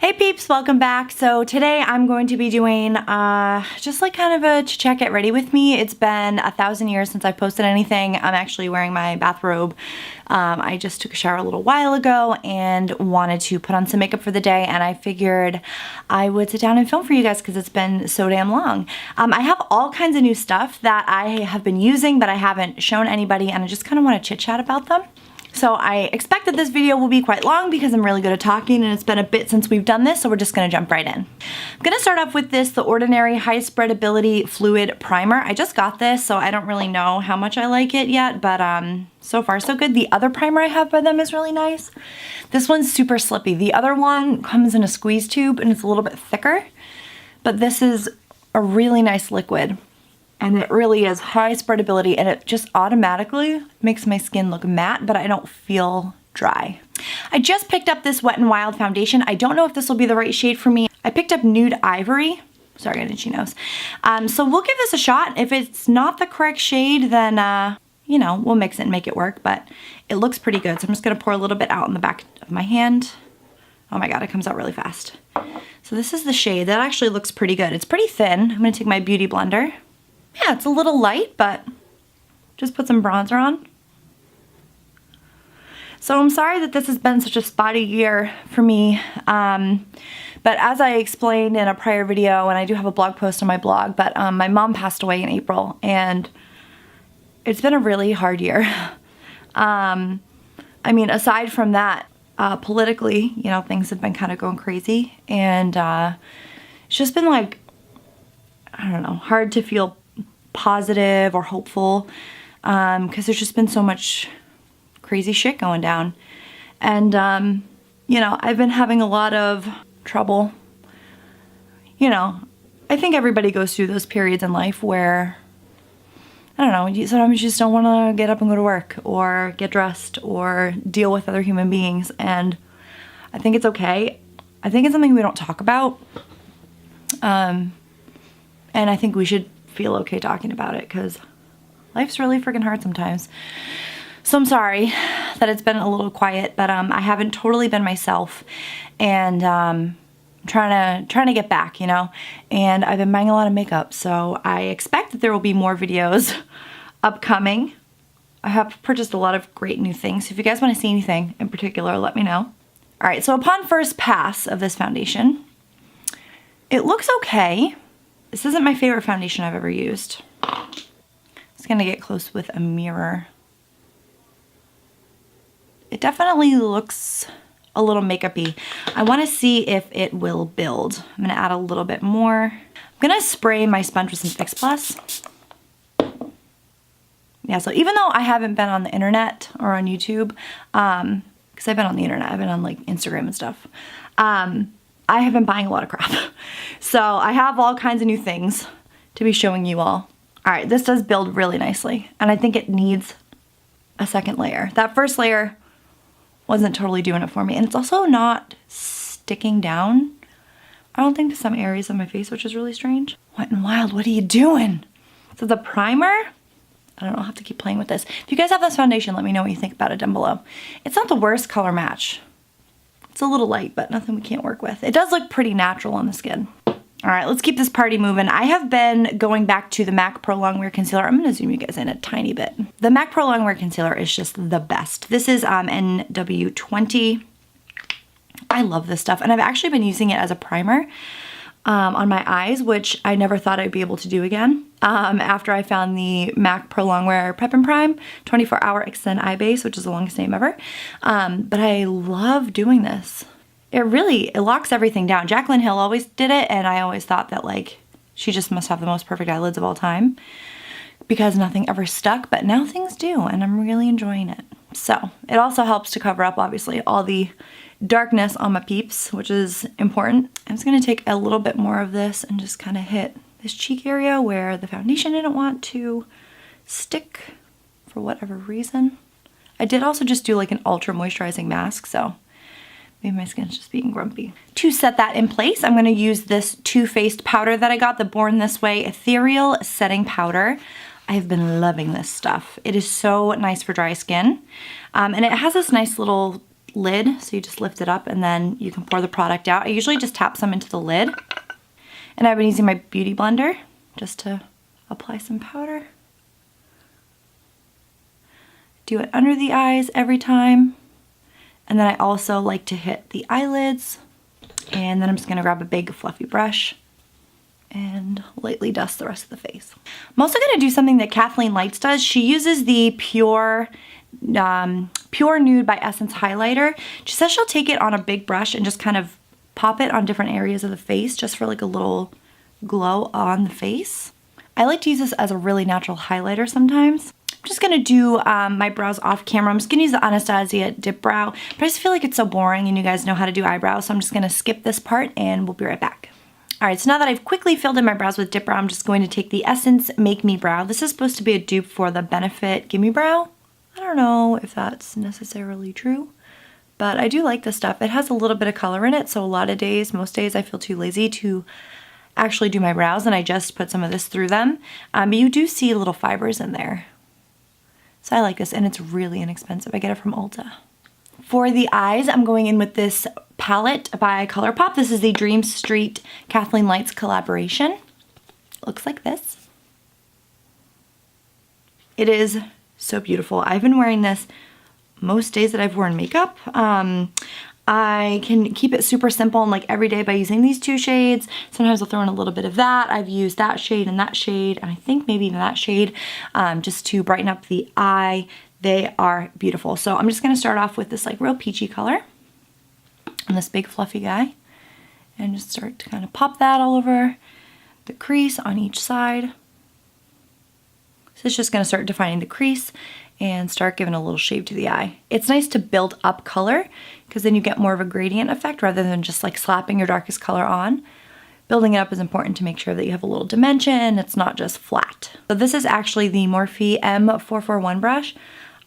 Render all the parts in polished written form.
Hey peeps, welcome back. So today I'm going to be doing just like kind of a check get ready with me. It's been 1,000 years since I've posted anything. I'm actually wearing my bathrobe. I just took a shower a little while ago and wanted to put on some makeup for the day, and I figured I would sit down and film for you guys because it's been so damn long. I have all kinds of new stuff that I have been using but I haven't shown anybody, and I just kind of want to chit chat about them. So I expect that this video will be quite long because I'm really good at talking and it's been a bit since we've done this, so we're just gonna jump right in. I'm gonna start off with this, The Ordinary High-Spreadability Fluid Primer. I just got this, so I don't really know how much I like it yet, but so far so good. The other primer I have by them is really nice. This one's super slippy. The other one comes in a squeeze tube and it's a little bit thicker, but this is a really nice liquid. And it really is high spreadability, and it just automatically makes my skin look matte, but I don't feel dry. I just picked up this Wet n Wild foundation. I don't know if this will be the right shade for me. I picked up Nude Ivory. Sorry, I didn't itchy nose. So we'll give this a shot. If it's not the correct shade, then, you know, we'll mix it and make it work, but it looks pretty good. So I'm just gonna pour a little bit out in the back of my hand. Oh my God, it comes out really fast. So this is the shade. That actually looks pretty good. It's pretty thin. I'm gonna take my beauty blender. Yeah, it's a little light, but just put some bronzer on. So I'm sorry that this has been such a spotty year for me, but as I explained in a prior video, and I do have a blog post on my blog, but my mom passed away in April, and it's been a really hard year. I mean, aside from that, politically, you know, things have been kind of going crazy, and it's just been like, I don't know, hard to feel positive or hopeful because there's just been so much crazy shit going down. And you know, I've been having a lot of trouble. You know, I think everybody goes through those periods in life where, I don't know, sometimes you just don't want to get up and go to work or get dressed or deal with other human beings, and I think it's okay. I think it's something we don't talk about, and I think we should feel okay talking about it because life's really freaking hard sometimes. So I'm sorry that it's been a little quiet, but I haven't totally been myself, and trying to get back, you know. And I've been buying a lot of makeup, so I expect that there will be more videos upcoming. I have purchased a lot of great new things. So if you guys want to see anything in particular, let me know. All right, so upon first pass of this foundation, it looks okay. This isn't my favorite foundation I've ever used. I'm just gonna get close with a mirror. It definitely looks a little makeup-y. I wanna see if it will build. I'm gonna add a little bit more. I'm gonna spray my sponge with some Fix Plus. Yeah, so even though I haven't been on the internet or on YouTube, because I've been on the internet, I've been on like Instagram and stuff, I have been buying a lot of crap. So I have all kinds of new things to be showing you all. All right, this does build really nicely, and I think it needs a second layer. That first layer wasn't totally doing it for me, and it's also not sticking down, I don't think, to some areas of my face, which is really strange. Wet n Wild, what are you doing? So the primer, I don't know, I'll have to keep playing with this. If you guys have this foundation, let me know what you think about it down below. It's not the worst color match. It's a little light, but nothing we can't work with. It does look pretty natural on the skin. All right, let's keep this party moving. I have been going back to the MAC Prolongwear Concealer. I'm gonna zoom you guys in a tiny bit. The MAC Prolongwear Concealer is just the best. This is NW20. I love this stuff, and I've actually been using it as a primer on my eyes, which I never thought I'd be able to do again. After I found the MAC Prolongwear Prep and Prime 24-Hour Extend Eye Base, which is the longest name ever. But I love doing this. It locks everything down. Jaclyn Hill always did it, and I always thought that like she just must have the most perfect eyelids of all time because nothing ever stuck, but now things do, and I'm really enjoying it. So it also helps to cover up, obviously, all the darkness on my peeps, which is important. I'm just gonna take a little bit more of this and just kind of hit this cheek area where the foundation didn't want to stick for whatever reason. I did also just do like an ultra moisturizing mask, so maybe my skin's just being grumpy. To set that in place, I'm gonna use this Too Faced powder that I got, the Born This Way Ethereal Setting Powder. I've been loving this stuff. It is so nice for dry skin. And it has this nice little lid, so you just lift it up and then you can pour the product out. I usually just tap some into the lid. And I've been using my beauty blender just to apply some powder. Do it under the eyes every time. And then I also like to hit the eyelids. And then I'm just gonna grab a big fluffy brush and lightly dust the rest of the face. I'm also gonna do something that Kathleen Lights does. She uses the Pure Nude by Essence highlighter. She says she'll take it on a big brush and just kind of pop it on different areas of the face just for like a little glow on the face. I like to use this as a really natural highlighter sometimes. I'm just gonna do my brows off camera. I'm just gonna use the Anastasia Dip Brow, but I just feel like it's so boring and you guys know how to do eyebrows, so I'm just gonna skip this part and we'll be right back. All right, so now that I've quickly filled in my brows with Dip Brow, I'm just going to take the Essence Make Me Brow. This is supposed to be a dupe for the Benefit Gimme Brow. I don't know if that's necessarily true, but I do like this stuff. It has a little bit of color in it, so a lot of days, most days, I feel too lazy to actually do my brows, and I just put some of this through them. But you do see little fibers in there. So I like this, and it's really inexpensive. I get it from Ulta. For the eyes, I'm going in with this palette by Colourpop. This is the Dream Street Kathleen Lights collaboration. It looks like this. It is so beautiful. I've been wearing this most days that I've worn makeup. I can keep it super simple and like every day by using these two shades. Sometimes I'll throw in a little bit of that. I've used that shade, and I think maybe even that shade, just to brighten up the eye. They are beautiful. So I'm just gonna start off with this like real peachy color on this big fluffy guy and just start to kind of pop that all over the crease on each side. So it's just gonna start defining the crease and start giving a little shape to the eye. It's nice to build up color because then you get more of a gradient effect rather than just like slapping your darkest color on. Building it up is important to make sure that you have a little dimension, it's not just flat. So this is actually the Morphe M441 brush.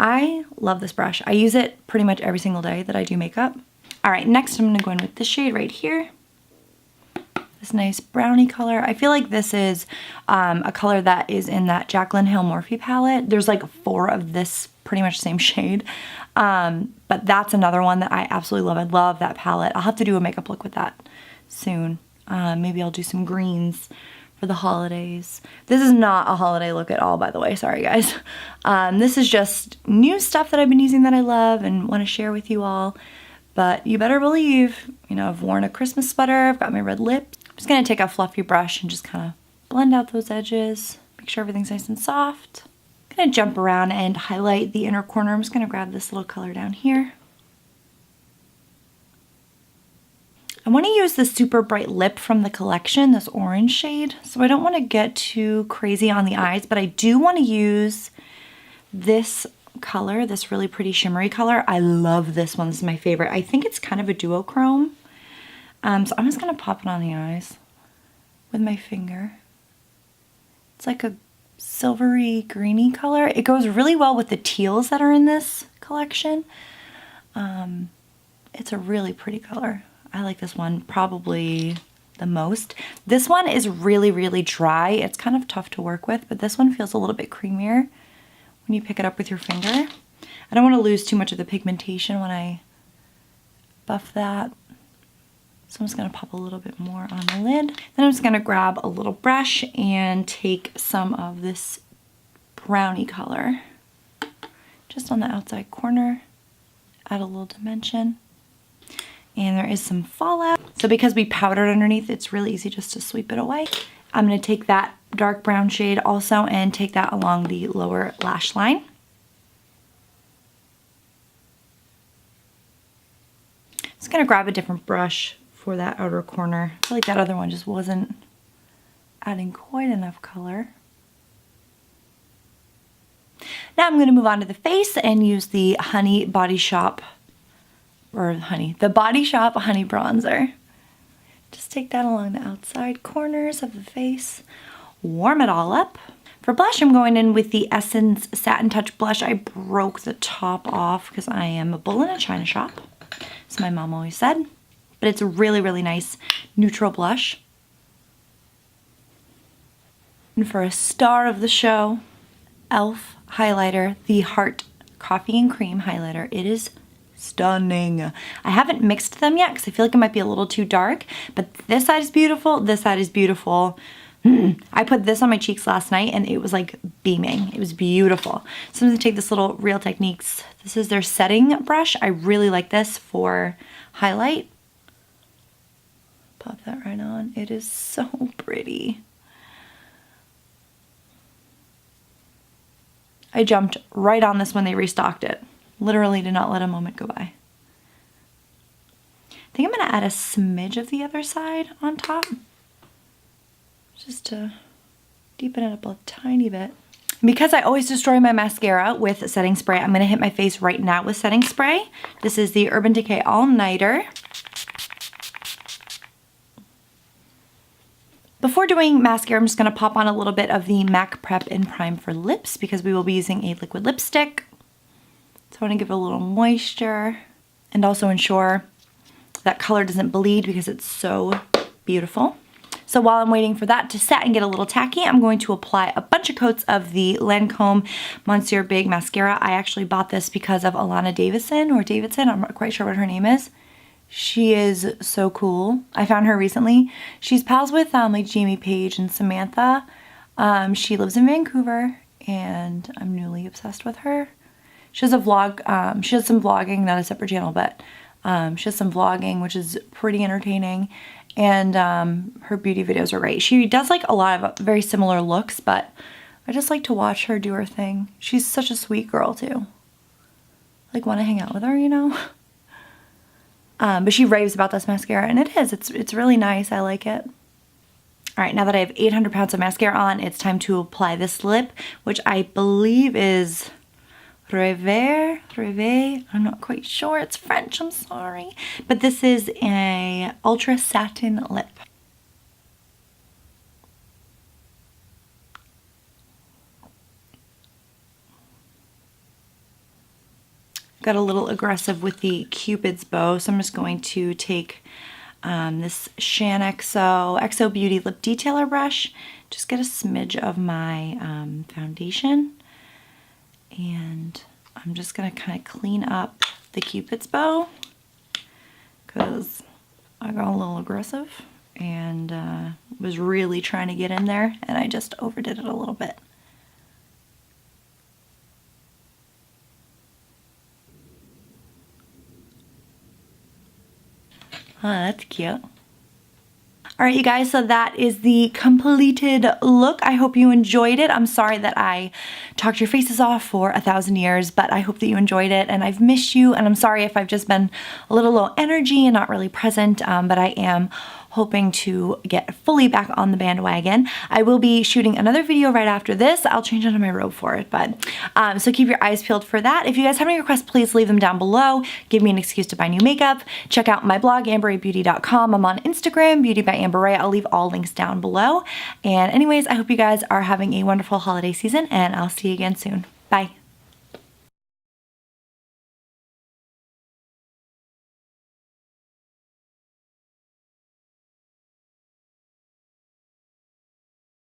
I love this brush. I use it pretty much every single day that I do makeup. All right, next I'm gonna go in with this shade right here. This nice brownie color. I feel like this is a color that is in that Jaclyn Hill Morphe palette. There's like 4 of this pretty much same shade. But that's another one that I absolutely love. I love that palette. I'll have to do a makeup look with that soon. Maybe I'll do some greens for the holidays. This is not a holiday look at all, by the way. Sorry, guys. This is just new stuff that I've been using that I love and want to share with you all. But you better believe, you know, I've worn a Christmas sweater. I've got my red lips. I'm just going to take a fluffy brush and just kind of blend out those edges. Make sure everything's nice and soft. I'm going to jump around and highlight the inner corner. I'm just going to grab this little color down here. I want to use the super bright lip from the collection, this orange shade. So I don't want to get too crazy on the eyes, but I do want to use this color, this really pretty shimmery color. I love this one. This is my favorite. I think it's kind of a duochrome. So I'm just going to pop it on the eyes with my finger. It's like a silvery greeny color. It goes really well with the teals that are in this collection. It's a really pretty color. I like this one probably the most. This one is really, really dry. It's kind of tough to work with, but this one feels a little bit creamier when you pick it up with your finger. I don't want to lose too much of the pigmentation when I buff that. So I'm just going to pop a little bit more on the lid. Then I'm just going to grab a little brush and take some of this brownie color just on the outside corner, add a little dimension. And there is some fallout. So because we powdered underneath, it's really easy just to sweep it away. I'm going to take that dark brown shade also and take that along the lower lash line. Just going to grab a different brush for that outer corner. I feel like that other one just wasn't adding quite enough color. Now I'm going to move on to the face and use the the Body Shop Honey Bronzer. Just take that along the outside corners of the face, warm it all up. For blush, I'm going in with the Essence Satin Touch Blush. I broke the top off because I am a bull in a china shop, as my mom always said. But it's a really, really nice neutral blush. And for a star of the show, e.l.f. highlighter, the Heart Coffee and Cream highlighter. It is stunning. I haven't mixed them yet because I feel like it might be a little too dark, but this side is beautiful, this side is beautiful. I put this on my cheeks last night and it was like beaming. It was beautiful. So I'm gonna take this little Real Techniques. This is their setting brush. I really like this for highlight. Pop that right on. It is so pretty. I jumped right on this when they restocked it. Literally did not let a moment go by. I think I'm gonna add a smidge of the other side on top, just to deepen it up a tiny bit. Because I always destroy my mascara with setting spray, I'm gonna hit my face right now with setting spray. This is the Urban Decay All Nighter. Before doing mascara, I'm just gonna pop on a little bit of the MAC Prep and Prime for lips because we will be using a liquid lipstick. So I wanna give it a little moisture and also ensure that color doesn't bleed because it's so beautiful. So while I'm waiting for that to set and get a little tacky, I'm going to apply a bunch of coats of the Lancome Monsieur Big Mascara. I actually bought this because of Alana Davidson, I'm not quite sure what her name is. She is so cool. I found her recently. She's pals with like Jamie Page and Samantha. She lives in Vancouver and I'm newly obsessed with her. She has a vlog, she does some vlogging, not a separate channel, but she has some vlogging, which is pretty entertaining. And her beauty videos are great. She does like a lot of very similar looks, but I just like to watch her do her thing. She's such a sweet girl too. Like want to hang out with her, you know? But she raves about this mascara and it's really nice. I like it. All right, now that I have 800 pounds of mascara on, it's time to apply this lip, which I believe is Rever, I'm not quite sure, it's French, I'm sorry. But this is a ultra satin lip. Got a little aggressive with the Cupid's bow, so I'm just going to take this Shan XO Beauty Lip Detailer brush, just get a smidge of my foundation. And I'm just gonna kind of clean up the Cupid's bow because I got a little aggressive and was really trying to get in there and I just overdid it a little bit. Oh, that's cute. All right, you guys, so that is the completed look. I hope you enjoyed it. I'm sorry that I talked your faces off for 1,000 years, but I hope that you enjoyed it and I've missed you. And I'm sorry if I've just been a little low energy and not really present, but I am hoping to get fully back on the bandwagon. I will be shooting another video right after this. I'll change out of my robe for it, but so keep your eyes peeled for that. If you guys have any requests, please leave them down below. Give me an excuse to buy new makeup. Check out my blog, AmberRaeBeauty.com. I'm on Instagram, BeautyByAmberRae. I'll leave all links down below. And anyways, I hope you guys are having a wonderful holiday season and I'll see you again soon. Bye.